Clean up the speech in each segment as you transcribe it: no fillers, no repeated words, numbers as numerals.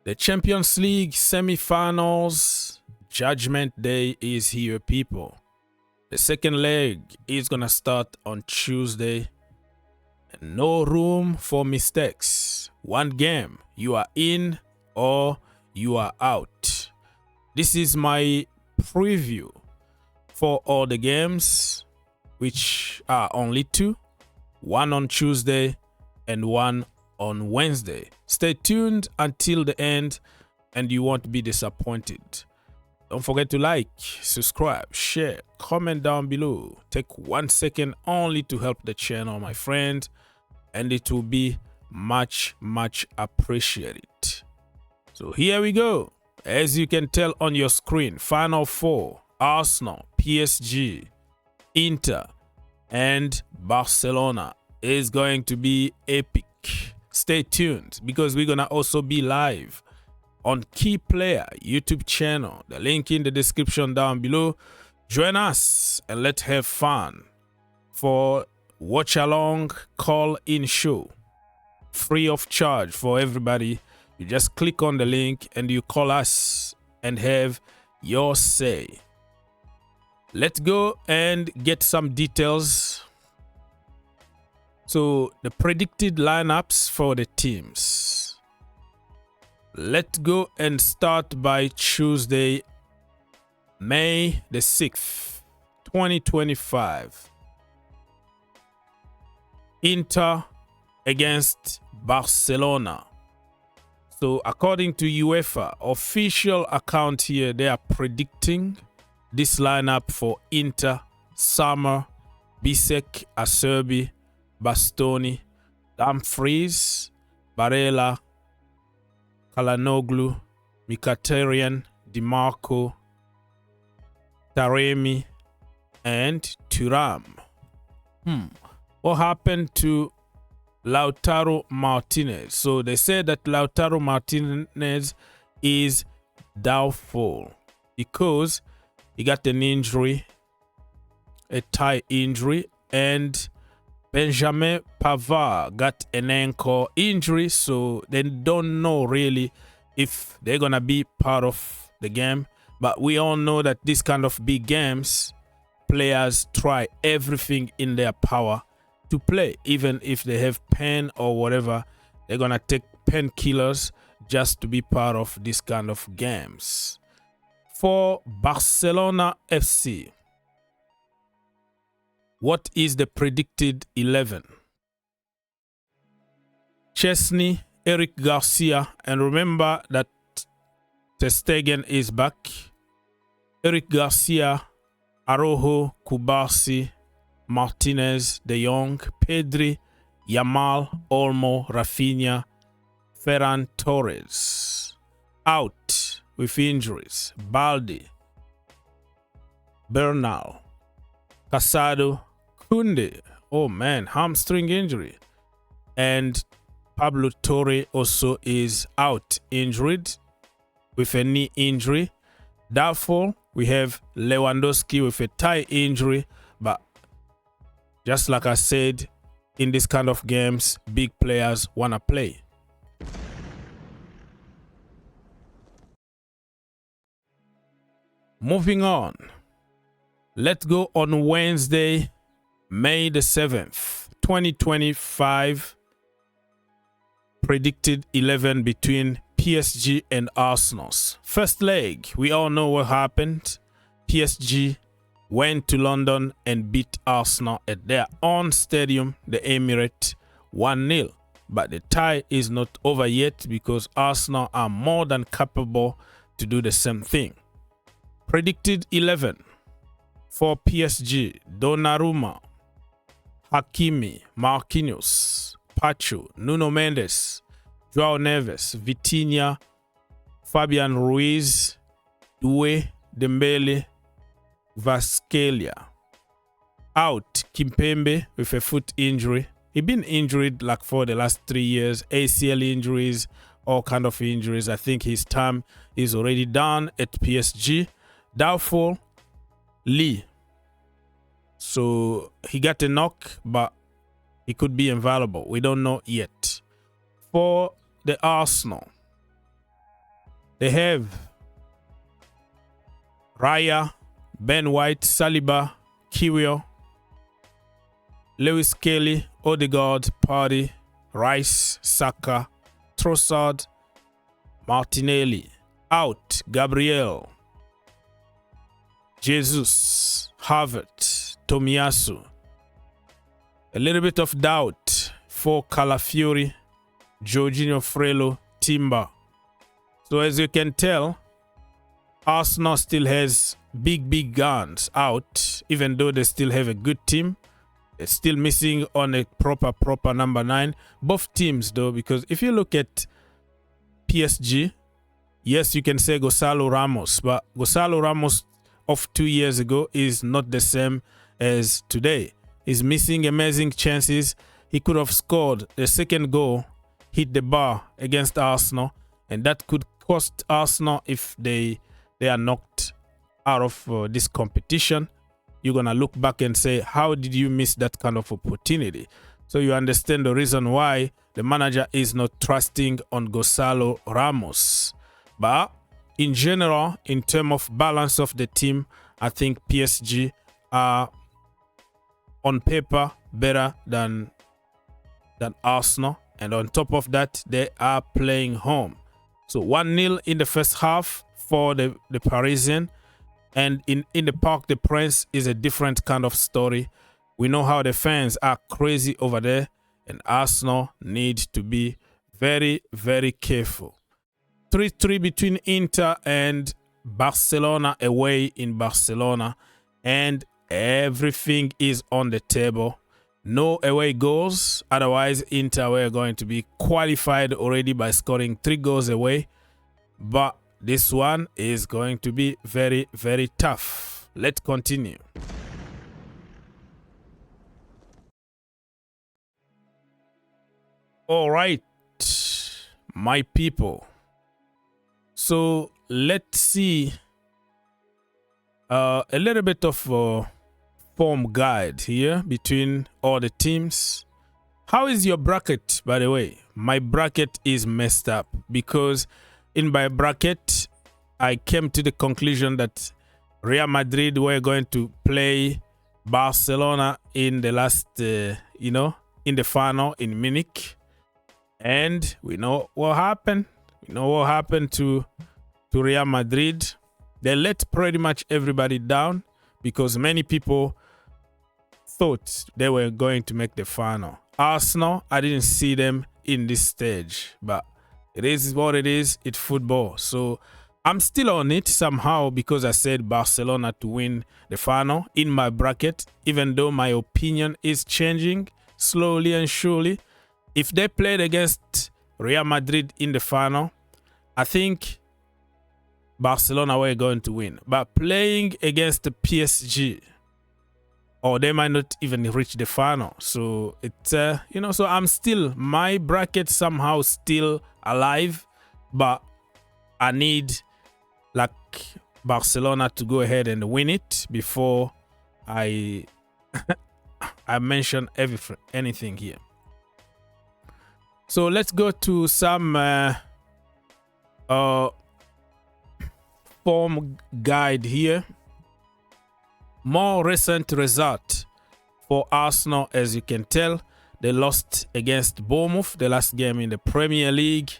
The Champions League semi-finals Judgment Day is here, people. The second leg is gonna start on Tuesday. And no room for mistakes. One game, you are in or you are out. This is my preview for all the games, which are only two. One on Tuesday and one on Wednesday. Stay tuned until the end and you won't be disappointed. Don't forget to like, subscribe, share, comment down below. Take 1 second only to help the channel, my friend, and it will be much appreciated. So here we go. As you can tell on your screen, Final Four, Arsenal, PSG, Inter, and Barcelona is going to be epic. Stay tuned because we're gonna also be live on Key Player YouTube channel. The link in the description down below. Join us and let's have fun for watch along call-in show, free of charge for everybody. You just click on the link and you call us and have your say. Let's go and get some details. So the predicted lineups for the teams. Let's go and start by Tuesday, May the 6th, 2025. Inter against Barcelona. So according to UEFA official account here, they are predicting this lineup for Inter: Summer, Bisek, Acerbi, Bastoni, Dumfries, Barella, Kalanoglu, Mkhitaryan, DiMarco, Taremi, and Thuram. What happened to Lautaro Martinez? So they said that Lautaro Martinez is doubtful because he got an injury, a thigh injury, and Benjamin Pavard got an ankle injury, so they don't know really if they're gonna be part of the game. But we all know that this kind of big games, players try everything in their power to play. Even if they have pain or whatever, they're gonna take painkillers just to be part of this kind of games. For Barcelona FC, what is the predicted 11? Chesney, Eric Garcia, and remember that Ter Stegen is back. Eric Garcia, Araujo, Kubarsi, Martinez, De Jong, Pedri, Yamal, Olmo, Rafinha, Ferran Torres. Out with injuries: Baldi, Bernal, Casado, Kunde, oh man, hamstring injury, and Pablo Torre also is out, injured with a knee injury. Doubtful, we have Lewandowski with a thigh injury, but just like I said, in this kind of games, big players wanna play. Moving on, let's go on Wednesday, May the 7th, 2025. Predicted 11 between PSG and Arsenal's. First leg, we all know what happened. PSG went to London and beat Arsenal at their own stadium, the Emirates, 1-0. But the tie is not over yet because Arsenal are more than capable to do the same thing. Predicted 11 for PSG: Donnarumma, Hakimi, Marquinhos, Pacho, Nuno Mendes, Joao Neves, Vitinha, Fabian Ruiz, Doué, Dembele, Vasquelia. Out, Kimpembe with a foot injury. He's been injured like for the last 3 years. ACL injuries, all kind of injuries. I think his time is already done at PSG. Doubtful, Lee. So he got a knock, but he could be invaluable. We don't know yet. For the Arsenal, They have Raya, Ben White, Saliba, Kiwior, Lewis Kelly, Odegaard, Party, Rice, Saka, Trossard, Martinelli. Out, Gabriel, Jesus, Havertz, Tomiyasu. A little bit of doubt for Calafiori, Jorginho Frello, Timber. So as you can tell, Arsenal still has big guns out, even though they still have a good team. They're still missing on a proper number 9. Both teams though, because if you look at PSG, yes, you can say Gonzalo Ramos, but Gonzalo Ramos of 2 years ago is not the same as today. He's missing amazing chances. He could have scored the second goal, hit the bar against Arsenal, and that could cost Arsenal if they are knocked out of this competition. You're gonna look back and say, how did you miss that kind of opportunity? So you understand the reason why the manager is not trusting on Gonzalo Ramos. But in general, in terms of balance of the team, I think PSG are on paper better than Arsenal. And on top of that, they are playing home. So 1-0 in the first half for the Parisian. And in the Parc des Princes is a different kind of story. We know how the fans are crazy over there. And Arsenal need to be very careful. 3-3 between Inter and Barcelona away in Barcelona. And everything is on the table. No away goals. Otherwise, Inter were going to be qualified already by scoring 3 goals away. But this one is going to be very tough. Let's continue. All right, my people. So let's see a little bit of form guide here between all the teams. How is your bracket, by the way? My bracket is messed up because in my bracket, I came to the conclusion that Real Madrid were going to play Barcelona in the last, in the final in Munich. And we know what happened. We know what happened to Real Madrid. They let pretty much everybody down because many people thought they were going to make the final. Arsenal, I didn't see them in this stage, but it is what it is. It's football. So I'm still on it somehow because I said Barcelona to win the final in my bracket, even though my opinion is changing slowly and surely. If they played against Real Madrid in the final, I think Barcelona were going to win. But playing against the PSG, or they might not even reach the final. So it's, so I'm still, my bracket somehow still alive, but I need like Barcelona to go ahead and win it before I mention anything here. So let's go to some form guide here. More recent result for Arsenal, as you can tell, they lost against Bournemouth, the last game in the Premier League,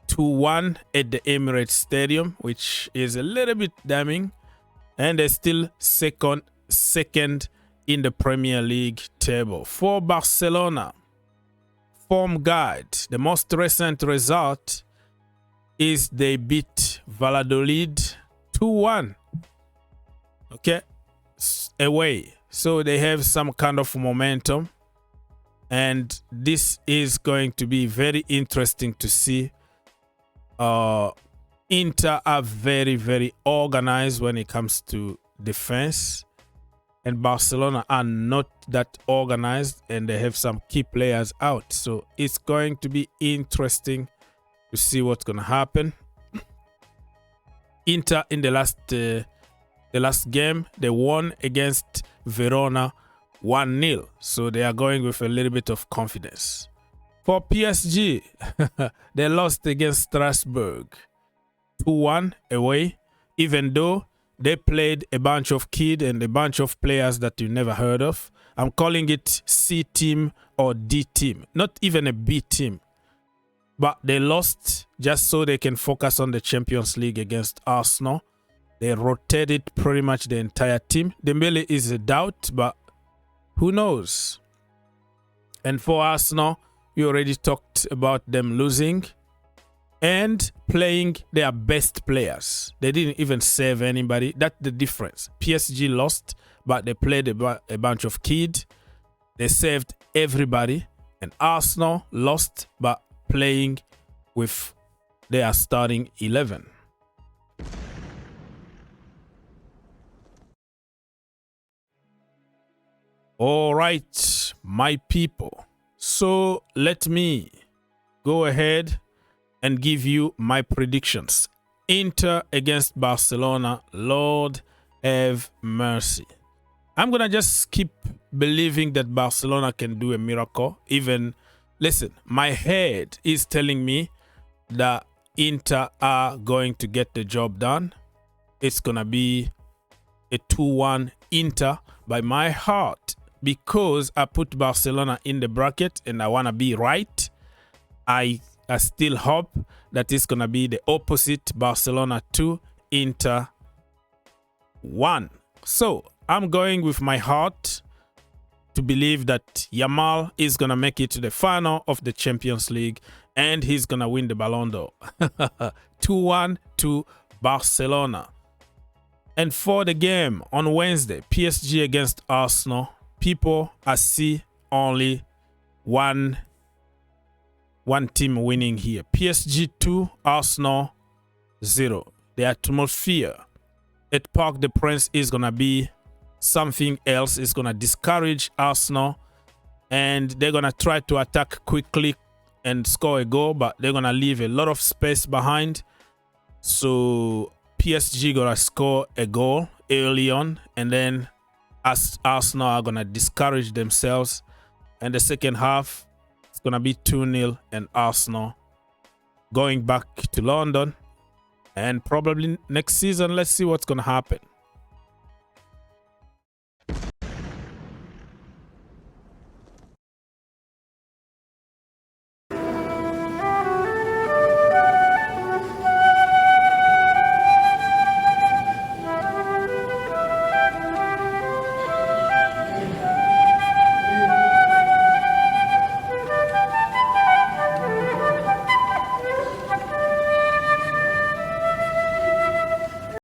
2-1 at the Emirates Stadium, which is a little bit damning. And they're still second in the Premier League table. For Barcelona, form guide, the most recent result is they beat Valladolid 2-1. Okay, away. So they have some kind of momentum. And this is going to be very interesting to see. Inter are very organized when it comes to defense. And Barcelona are not that organized, and they have some key players out. So it's going to be interesting to see what's going to happen. Inter in the last game, they won against Verona 1-0. So they are going with a little bit of confidence. For PSG, they lost against Strasbourg 2-1 away, even though they played a bunch of kids and a bunch of players that you never heard of. I'm calling it C team or D team, not even a B team. But they lost just so they can focus on the Champions League against Arsenal. They rotated pretty much the entire team. Dembele is a doubt, but who knows? And for Arsenal, we already talked about them losing and playing their best players. They didn't even save anybody. That's the difference. PSG lost, but they played a bunch of kids. They saved everybody. And Arsenal lost, but playing with their starting 11. All right, my people. So let me go ahead and give you my predictions. Inter against Barcelona. Lord have mercy. I'm going to just keep believing that Barcelona can do a miracle. Even, listen, my head is telling me that Inter are going to get the job done. It's going to be a 2-1 Inter. By my heart, because I put Barcelona in the bracket and I want to be right, I still hope that it's going to be the opposite. Barcelona 2, Inter 1. So I'm going with my heart to believe that Yamal is going to make it to the final of the Champions League and he's going to win the Ballon d'Or. 2-1 to Barcelona. And for the game on Wednesday, PSG against Arsenal, people, I see only one team winning here. PSG 2, Arsenal 0. The atmosphere at Parc des Princes is going to be something else. It's going to discourage Arsenal. And they're going to try to attack quickly and score a goal. But they're going to leave a lot of space behind. So PSG going to score a goal early on. And then as Arsenal are going to discourage themselves. And the second half, it's going to be 2-0 and Arsenal going back to London. And probably next season, let's see what's going to happen.